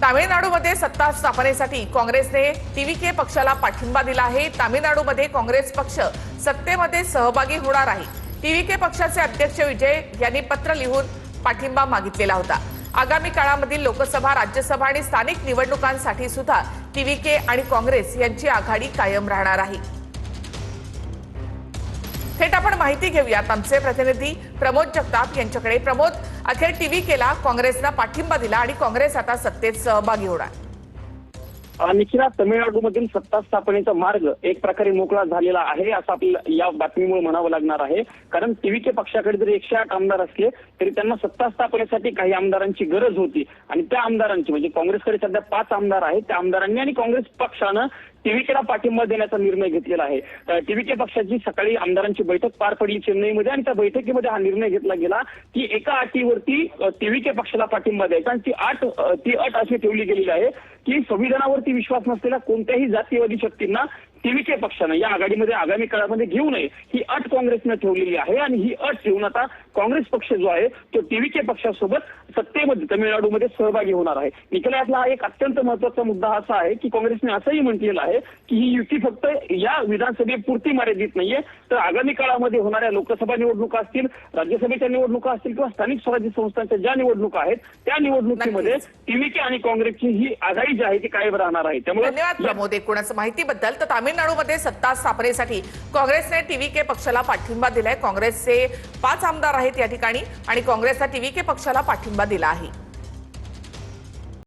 तामिळनाडूमध्ये सत्ता स्थापनेसाठी काँग्रेसने टीव्हीके पक्षाला पाठिंबा दिला आहे। तामिळनाडूमध्ये काँग्रेस पक्ष सत्तेमध्ये सहभागी होणार आहे। टीव्हीके पक्षाचे अध्यक्ष विजय यांनी पत्र लिहून पाठिंबा मागितलेला होता। आगामी काळामधील लोकसभा, राज्यसभा आणि स्थानिक निवडणुकांसाठी सुद्धा टीव्हीके आणि काँग्रेस यांची आघाडी कायम राहणार आहे। थेट आपण माहिती घेऊयात आमचे प्रतिनिधी प्रमोद जगताप यांच्याकडे। प्रमोद, अखेर टीव्हीकेला काँग्रेसला पाठिंबा दिला आणि काँग्रेस आता सत्तेत सहभागी होणार। निखिला, तमिळनाडूमधील सत्ता स्थापनेचा मार्ग एक प्रकारे मोकळा झालेला आहे असं आपल्याला या बातमीमुळे म्हणावं लागणार आहे। कारण टीव्हीके पक्षाकडे जरी 108 आमदार असले तरी त्यांना सत्ता स्थापनेसाठी काही आमदारांची गरज होती आणि त्या आमदारांची म्हणजे काँग्रेसकडे सध्या 5 आमदार आहेत, त्या आमदारांनी आणि काँग्रेस पक्षानं टीव्हीकेला पाठिंबा देण्याचा निर्णय घेतलेला आहे। टीव्हीके पक्षाची सकाळी आमदारांची बैठक पार पडली चेन्नईमध्ये आणि त्या बैठकीमध्ये हा निर्णय घेतला गेला की एका अटीवरती टीव्हीके पक्षाला पाठिंबा द्यायचा आणि ती अट अशी ठेवली गेलेली आहे की संविधानावरती विश्वास नसलेल्या कोणत्याही जातीयवादी शक्तींना टीव्हीके पक्षानं या आघाडीमध्ये आगामी काळामध्ये घेऊ नये ही अट काँग्रेसनं ठेवलेली आहे आणि ही अट ठेवून आता काँग्रेस पक्ष जो आहे तो टीव्हीके पक्षासोबत सत्तेमध्ये तमिळनाडूमध्ये सहभागी होणार आहे। निखिल, यातला हा एक अत्यंत महत्वाचा मुद्दा असा आहे की काँग्रेसने असंही म्हटलेलं आहे की ही युती फक्त या विधानसभेपुरती मर्यादित नाहीये, तर आगामी काळामध्ये होणाऱ्या लोकसभा निवडणुका असतील, राज्यसभेच्या निवडणुका असतील किंवा स्थानिक स्वराज्य संस्थांच्या ज्या निवडणुका आहेत त्या निवडणुकीमध्ये टीव्हीके आणि काँग्रेसची ही आघाडी जी आहे ती कायम राहणार आहे। त्यामुळे धन्यवाद प्रमोद एकूणच माहितीबद्दल। तर तामिळनाडूमध्ये सत्ता स्थापनेसाठी काँग्रेसने टीव्हीके पक्षाला पाठिंबा दिलाय। काँग्रेसचे 5 आमदार आहेत या ठिकाणी आणि काँग्रेसला टीव्हीके पक्षाला पाठिंबा दिला आहे।